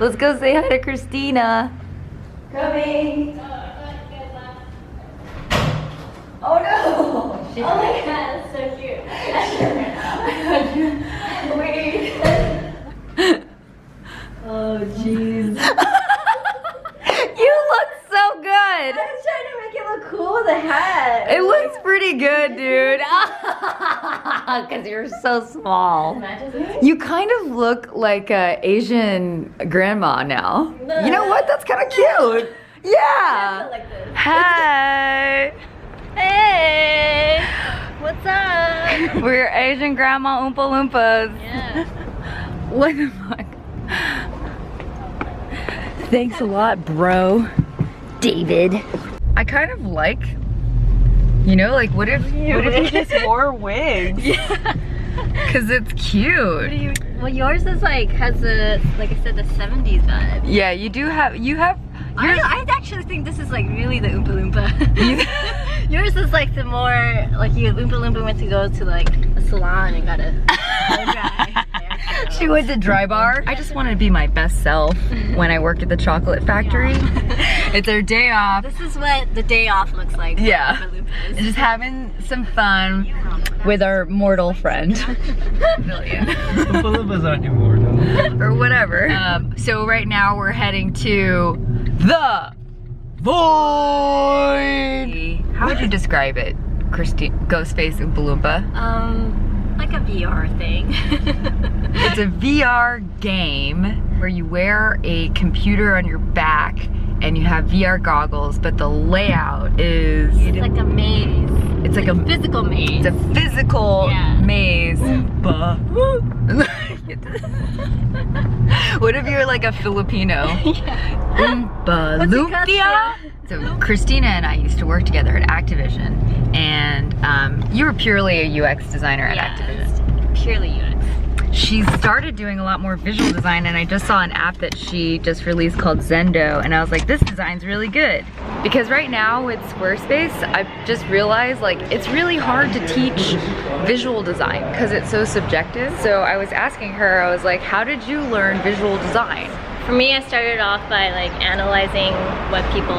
Let's go say hi to Christina. Coming. Oh no! Oh my god, that's so cute. Wait. Oh jeez. You look so good. I was trying to make it look cool with a hat. It looks pretty good, dude. Because you're so small. You kind of look like a Asian grandma now. You know what? That's kind of cute. Yeah. Like this. Hi. Hey! What's up? We're Asian grandma Oompa Loompas. Yeah. What the fuck? Thanks a lot, bro. David. I kind of like, you know, like what if you just wore wigs? Yeah. Cause it's cute. Well, yours is like, has a, like I said, the 70s vibe. Yeah, you do have, I actually think this is like really the Oompa Loompa. Yours is like the more, like you Oompa Loompa went to go to like a salon and got a dry. She went to Dry Bar. I just want to be my best self when I work at the chocolate factory. Yeah. It's our day off. This is what the day off looks like. Yeah. Just having some fun with our mortal friend. Oompa Loompas aren't immortal. Or whatever. So right now we're heading to the Void. How would you describe it, Christine? Ghostface Oompa Loompa? Like a VR thing. It's a VR game where you wear a computer on your back and you have VR goggles, but the layout is... It's like a maze. It's like a physical maze. It's a physical maze. Oompa. What if you're like a Filipino? Yeah. Oompa What's it Lumpia? So Christina and I used to work together at Activision, and you were purely a UX designer at Activision. Purely UX. She started doing a lot more visual design, and I just saw an app that she just released called Zendo, and I was like, this design's really good. Because right now with Squarespace, I've just realized like it's really hard to teach visual design because it's so subjective. So I was asking her, I was like, how did you learn visual design? For me, I started off by like analyzing what people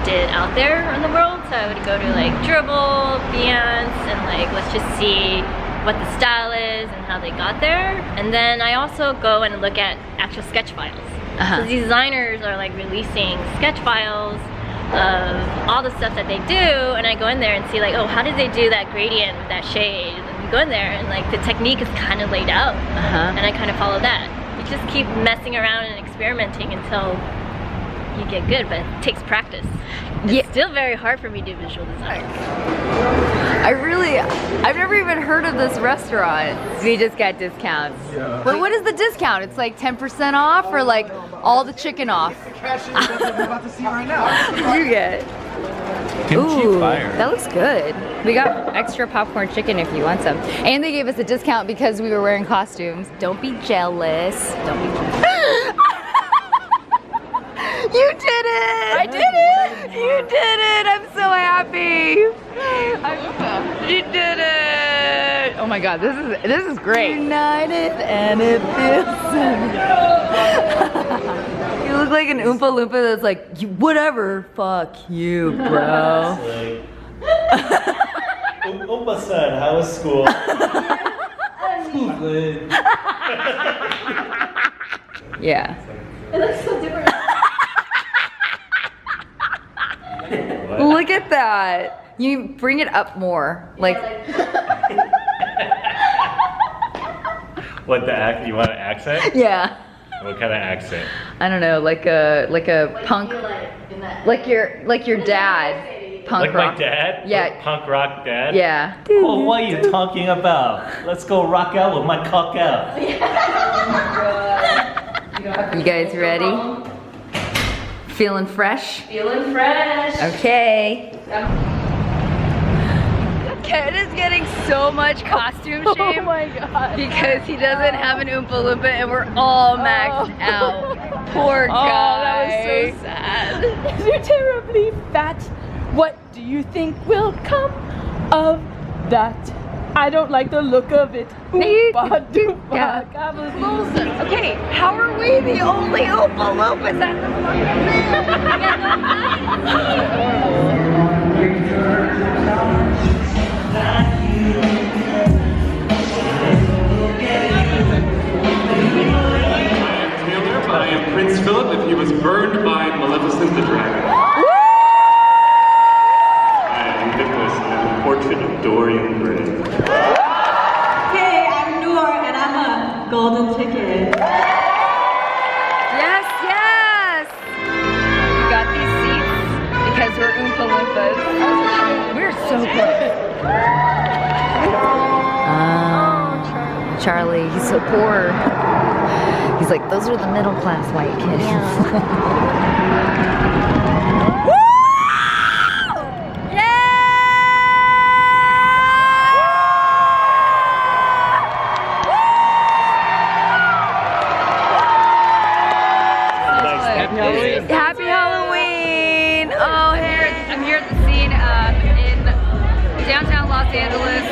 did out there in the world. So I would go to like Dribble, Behance, and like let's just see what the style is and how they got there. And then I also go and look at actual sketch files. So these designers are like releasing sketch files of all the stuff that they do, and I go in there and see like, oh, how did they do that gradient with that shade? And then you go in there and like the technique is kind of laid out, and I kind of follow that. You just keep messing around and experimenting until you get good, but it takes practice. It's still very hard for me to do visual design. I've never even heard of this restaurant. We just got discounts. Yeah. But what is the discount? It's like 10% off or like all the chicken off? I'm about to see right now. You get. Kimchi Ooh, fire. that looks good. We got extra popcorn chicken if you want some. And they gave us a discount because we were wearing costumes. Don't be jealous. Don't be jealous. You did it! I did it! You did it! I'm so happy! You did it! Oh my god, this is great. United and it feels so good. You look like an Oompa Loompa that's like, whatever, fuck you, bro. Oompa-san, how was school? Good. Yeah. It looks so different. Look at that. You bring it up more. Like What, the act? You want an accent? yeah. What kind of accent? I don't know, like a punk, like your dad. Punk Like rock. my dad? Yeah. Punk rock dad? Yeah. Oh, what are you talking about? Let's go rock out with my cock out. You guys ready? Feeling fresh? Feeling fresh. Okay. Ken is getting so much costume shame. Oh my god. Because he doesn't have an Oompa Loompa and we're all maxed out. Poor guy. Oh, that was so sad. You're terribly fat. What do you think will come of that? I don't like the look of it. Oompa doompa. Yeah. Gabagool. Okay, how are we the only Oompa Loompas at Taylor, but I am Prince Philip if he was burned by Maleficent the Dragon. I am Nicholas and I'm a portrait of Dorian Gray. Hey, I'm Noor and I'm a golden ticket. Yes, yes! We got these seats because we're Oompa Loompas. We're so close. Charlie, he's so poor. He's like, those are the middle class white kids. Happy Halloween! Oh, I'm here at the scene in downtown Los Angeles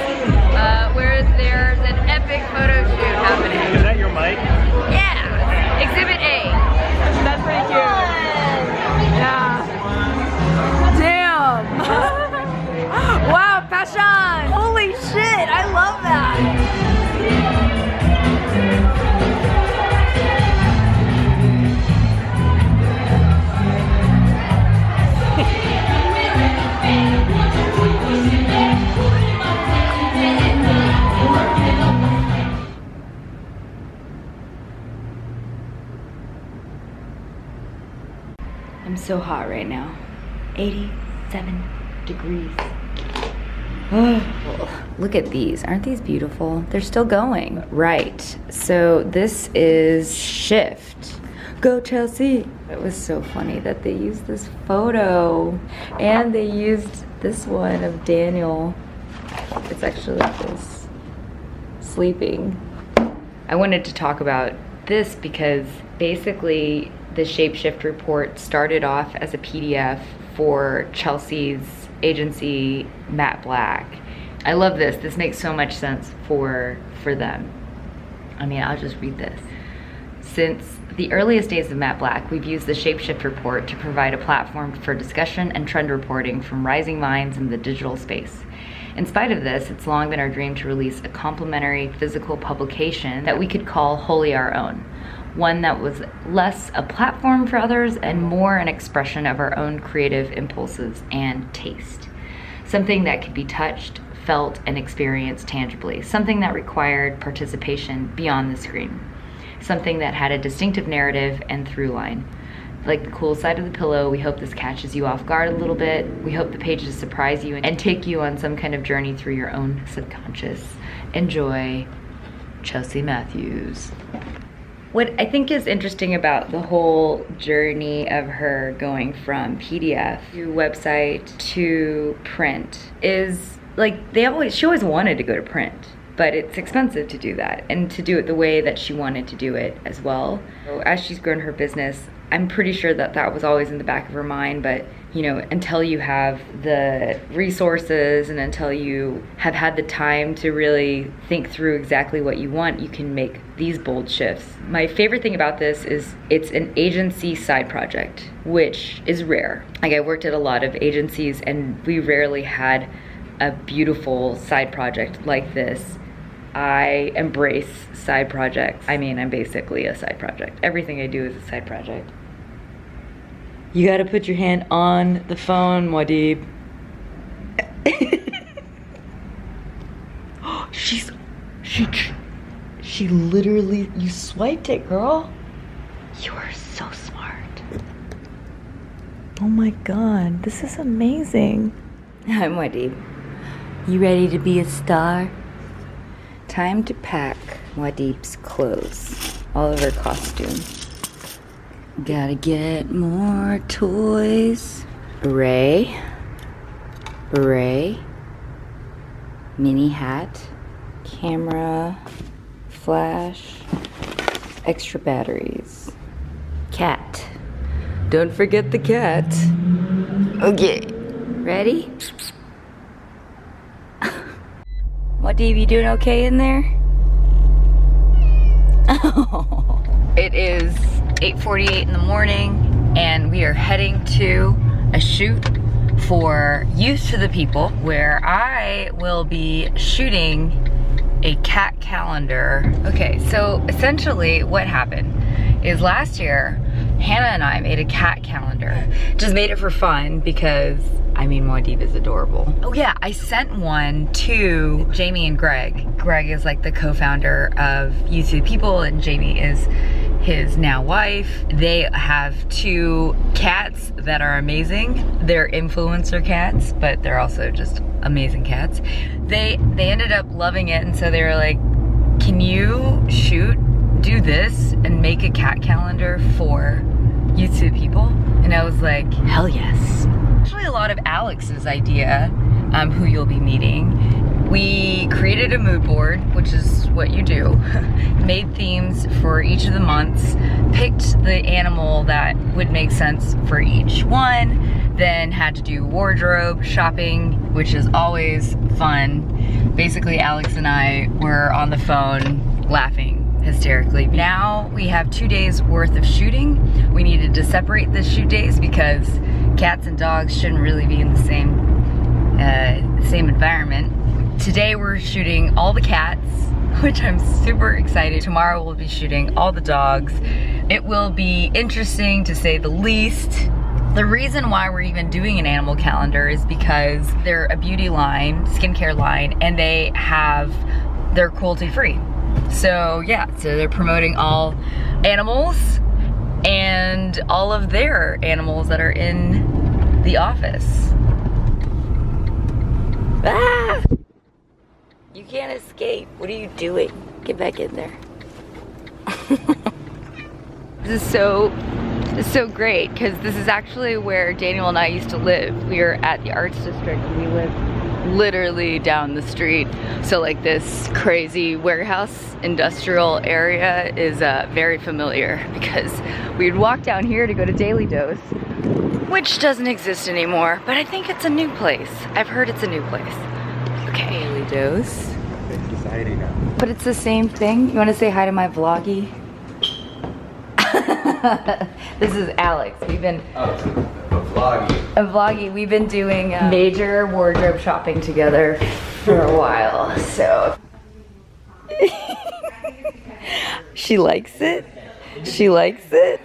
where there's an epic photo shoot happening. Is that your mic? Yeah! Exhibit A. That's pretty cute. Yeah. Damn. Wow, passion. Holy shit, I love that. I'm so hot right now. 87 degrees. Look at these. Aren't these beautiful? They're still going. Right. So this is Shift. Go Chelsea. It was so funny that they used this photo and they used this one of Daniel. It's actually like this. Sleeping. I wanted to talk about this because basically the Shapeshift report started off as a PDF for Chelsea's agency, Matte Black. I love this. This makes so much sense for them. I mean, I'll just read this. Since the earliest days of Matte Black, we've used the Shapeshift report to provide a platform for discussion and trend reporting from rising minds in the digital space. In spite of this, it's long been our dream to release a complementary physical publication that we could call wholly our own. One that was less a platform for others and more an expression of our own creative impulses and taste. Something that could be touched, felt, and experienced tangibly. Something that required participation beyond the screen. Something that had a distinctive narrative and through line. Like the cool side of the pillow, we hope this catches you off guard a little bit. We hope the pages surprise you and take you on some kind of journey through your own subconscious. Enjoy, Chelsea Matthews. What I think is interesting about the whole journey of her going from PDF to website to print is like she always wanted to go to print, but it's expensive to do that and to do it the way that she wanted to do it as well. So as she's grown her business, I'm pretty sure that that was always in the back of her mind, but you know, until you have the resources and until you have had the time to really think through exactly what you want, you can make these bold shifts. My favorite thing about this is it's an agency side project, which is rare. Like I worked at a lot of agencies and we rarely had a beautiful side project like this. I embrace side projects. I mean, I'm basically a side project. Everything I do is a side project. You gotta put your hand on the phone, Muad'dib. She literally, you swiped it, girl. You are so smart. Oh my God, this is amazing. Hi, Muad'dib. You ready to be a star? Time to pack Muad'dib's clothes, all of her costumes. Gotta get more toys. Beret, mini hat, camera, flash, extra batteries, cat. Don't forget the cat. Okay, ready? Muad'dib, you doing okay in there? It is 8:48 in the morning and we are heading to a shoot for Youth to the People where I will be shooting a cat calendar. Okay, so essentially what happened is last year Hanna and I made a cat calendar. Just made it for fun because I mean Muad'dib is adorable. Oh yeah, I sent one to Jamie and Greg. Greg is like the co-founder of Youth to the People and Jamie is his now wife. They have 2 cats that are amazing. They're influencer cats, but they're also just amazing cats. They ended up loving it, and so they were like, can you do this and make a cat calendar for Youth to the People? And I was like, hell yes. Actually a lot of Alex's idea, who you'll be meeting. We created a mood board, which is what you do, made themes for each of the months, picked the animal that would make sense for each one, then had to do wardrobe shopping, which is always fun. Basically, Alex and I were on the phone laughing hysterically. Now we have 2 days worth of shooting. We needed to separate the shoot days because cats and dogs shouldn't really be in the same environment. Today we're shooting all the cats, which I'm super excited. Tomorrow we'll be shooting all the dogs. It will be interesting to say the least. The reason why we're even doing an animal calendar is because they're a beauty line, skincare line, and they're cruelty free. So yeah, so they're promoting all animals and all of their animals that are in the office. Ah! You can't escape. What are you doing? Get back in there. This is so great because this is actually where Daniel and I used to live. We are at the Arts District and we live literally down the street. So like this crazy warehouse industrial area is very familiar because we'd walk down here to go to Daily Dose, which doesn't exist anymore, but I think it's a new place. I've heard it's a new place. Okay. Daily Dose. It's society now. But it's the same thing. You want to say hi to my vloggy? This is Alex. We've been a vloggy. We've been doing major wardrobe shopping together for a while. So she likes it. She likes it.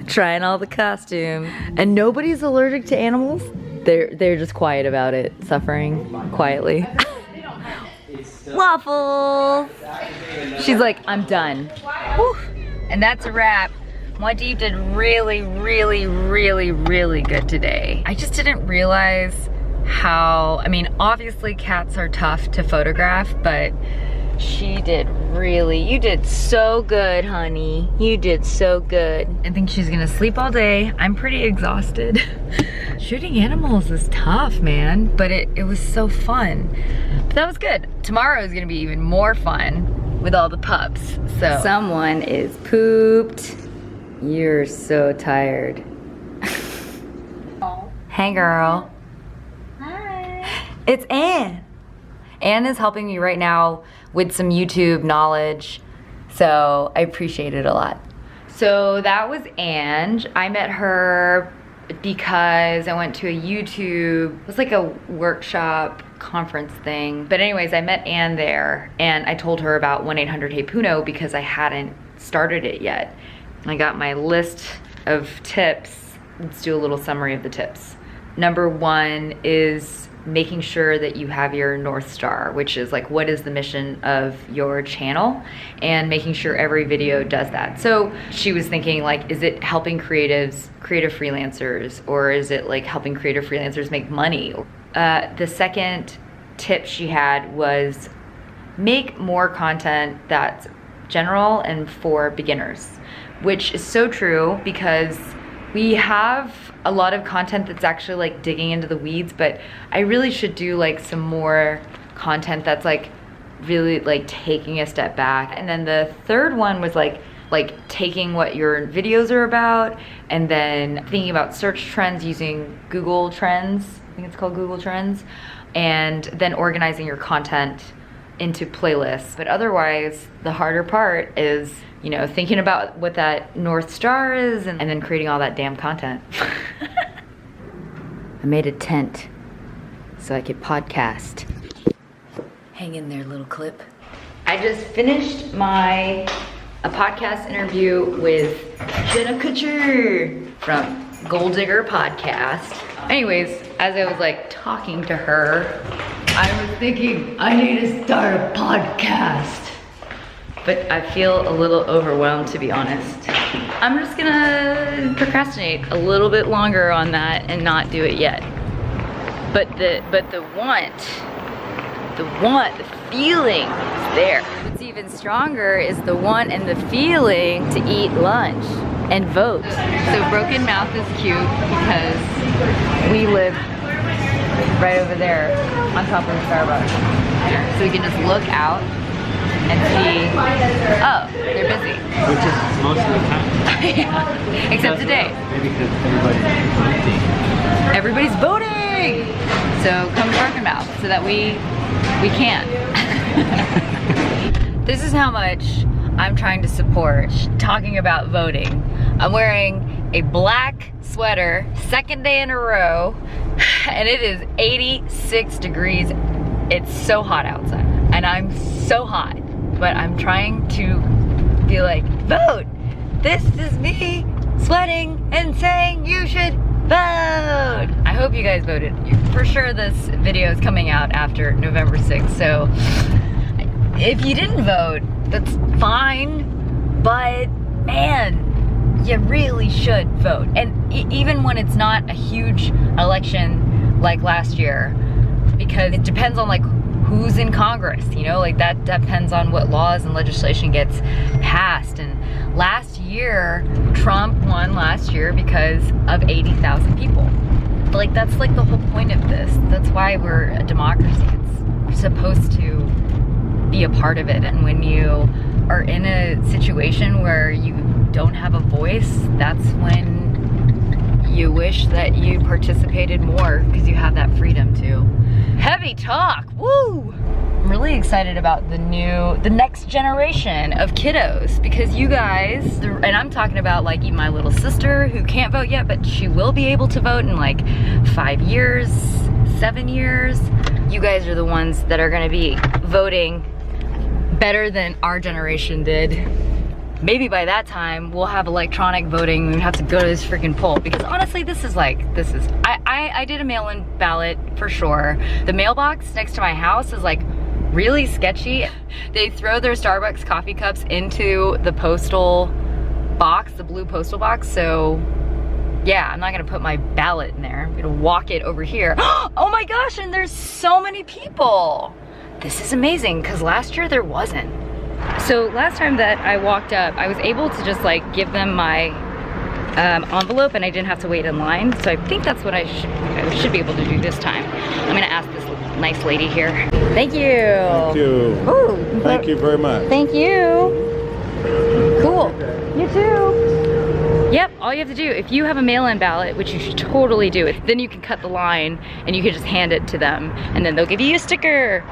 Trying all the costumes. And nobody's allergic to animals. They're just quiet about it, suffering quietly. Waffles! She's like, I'm done. Whew. And that's a wrap. Muad'dib did really, really, really, really good today. I just didn't realize how, I mean, obviously cats are tough to photograph, but she did really, you did so good, honey. You did so good. I think she's gonna sleep all day. I'm pretty exhausted. Shooting animals is tough, man, but it was so fun. But that was good. Tomorrow is gonna be even more fun with all the pups. So someone is pooped. You're so tired. Hey girl. Hi. It's Anne. Anne is helping me right now with some YouTube knowledge, so I appreciate it a lot. So that was Ange. I met her because I went to a YouTube, it was like a workshop conference thing. But anyways, I met Anne there and I told her about 1-800-HEY-PUNO because I hadn't started it yet. I got my list of tips. Let's do a little summary of the tips. Number 1 is making sure that you have your North Star, which is like, what is the mission of your channel? And making sure every video does that. So she was thinking like, is it helping creative freelancers, or is it like helping creative freelancers make money? The second tip she had was make more content that's general and for beginners, which is so true because we have a lot of content that's actually like digging into the weeds, but I really should do like some more content that's like really like taking a step back. And then the third one was like taking what your videos are about and then thinking about search trends using Google Trends. I think it's called Google Trends. and then organizing your content into playlists. But otherwise, the harder part is, you know, thinking about what that North Star is and then creating all that damn content. I made a tent so I could podcast. Hang in there, little clip. I just finished a podcast interview with Jenna Kutcher from Gold Digger Podcast. Anyways, as I was like talking to her, I was thinking, I need to start a podcast. But I feel a little overwhelmed, to be honest. I'm just gonna procrastinate a little bit longer on that and not do it yet. But the feeling is there. What's even stronger is the want and the feeling to eat lunch and vote. So Broken Mouth is cute because we live right over there on top of Starbucks. So we can just look out and see, oh, they're busy. Which is most of the time. Yeah, except today. Maybe because Everybody's voting! So come to Broken Mouth so that we can. This is how much I'm trying to support talking about voting. I'm wearing a black sweater, second day in a row, and it is 86 degrees. It's so hot outside, and I'm so hot, but I'm trying to be like, vote! This is me sweating and saying you should vote! I hope you guys voted. For sure this video is coming out after November 6th, so if you didn't vote, that's fine, but man, you really should vote. And even when it's not a huge election like last year, because it depends on like who's in Congress, you know, like that depends on what laws and legislation gets passed. And last year, Trump won last year because of 80,000 people. Like that's like the whole point of this. That's why we're a democracy. It's supposed to be a part of it. And when you are in a situation where you don't have a voice, that's when you wish that you participated more because you have that freedom to. Heavy talk, woo! I'm really excited about the next generation of kiddos because you guys, and I'm talking about like even my little sister who can't vote yet, but she will be able to vote in like 5 years, 7 years. You guys are the ones that are gonna be voting better than our generation did. Maybe by that time we'll have electronic voting. We have to go to this freaking poll because honestly, I did a mail-in ballot for sure. The mailbox next to my house is like really sketchy. They throw their Starbucks coffee cups into the postal box, the blue postal box. So yeah, I'm not gonna put my ballot in there. I'm gonna walk it over here. Oh my gosh, and there's so many people. This is amazing because last year there wasn't. So last time that I walked up, I was able to just like give them my envelope and I didn't have to wait in line. So I think that's what I should be able to do this time. I'm gonna ask this nice lady here. Thank you. Thank you. Ooh, Thank you very much. Thank you. Cool. You too. Yep, all you have to do, if you have a mail-in ballot, which you should totally do, then you can cut the line and you can just hand it to them and then they'll give you a sticker.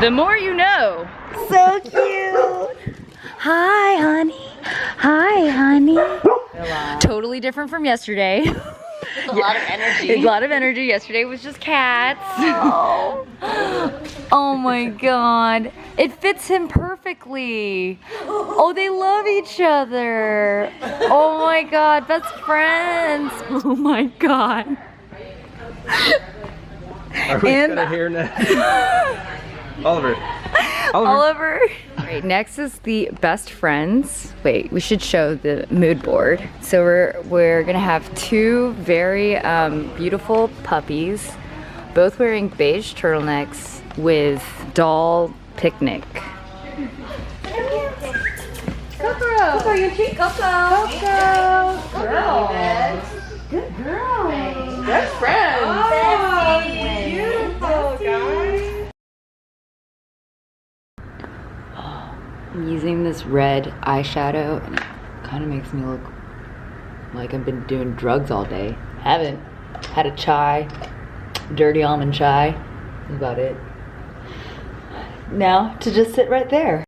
The more you know. So cute. Hi, honey. Hi, honey. Totally different from yesterday. A lot of energy. A lot of energy. Yesterday was just cats. Oh. Oh my god. It fits him perfectly. Oh, they love each other. Oh my god, best friends. Oh my god. Are we gonna hear now? Oliver. Oliver. All right, next is the best friends. Wait, we should show the mood board. So we're gonna have two very beautiful puppies, both wearing beige turtlenecks with doll picnic. Coco, your treat. Coco. Girl. Good girl. Best friends. Oh, beautiful, guys. I'm using this red eyeshadow and it kind of makes me look like I've been doing drugs all day. Haven't. Had a chai, dirty almond chai. That's about it. Now to just sit right there.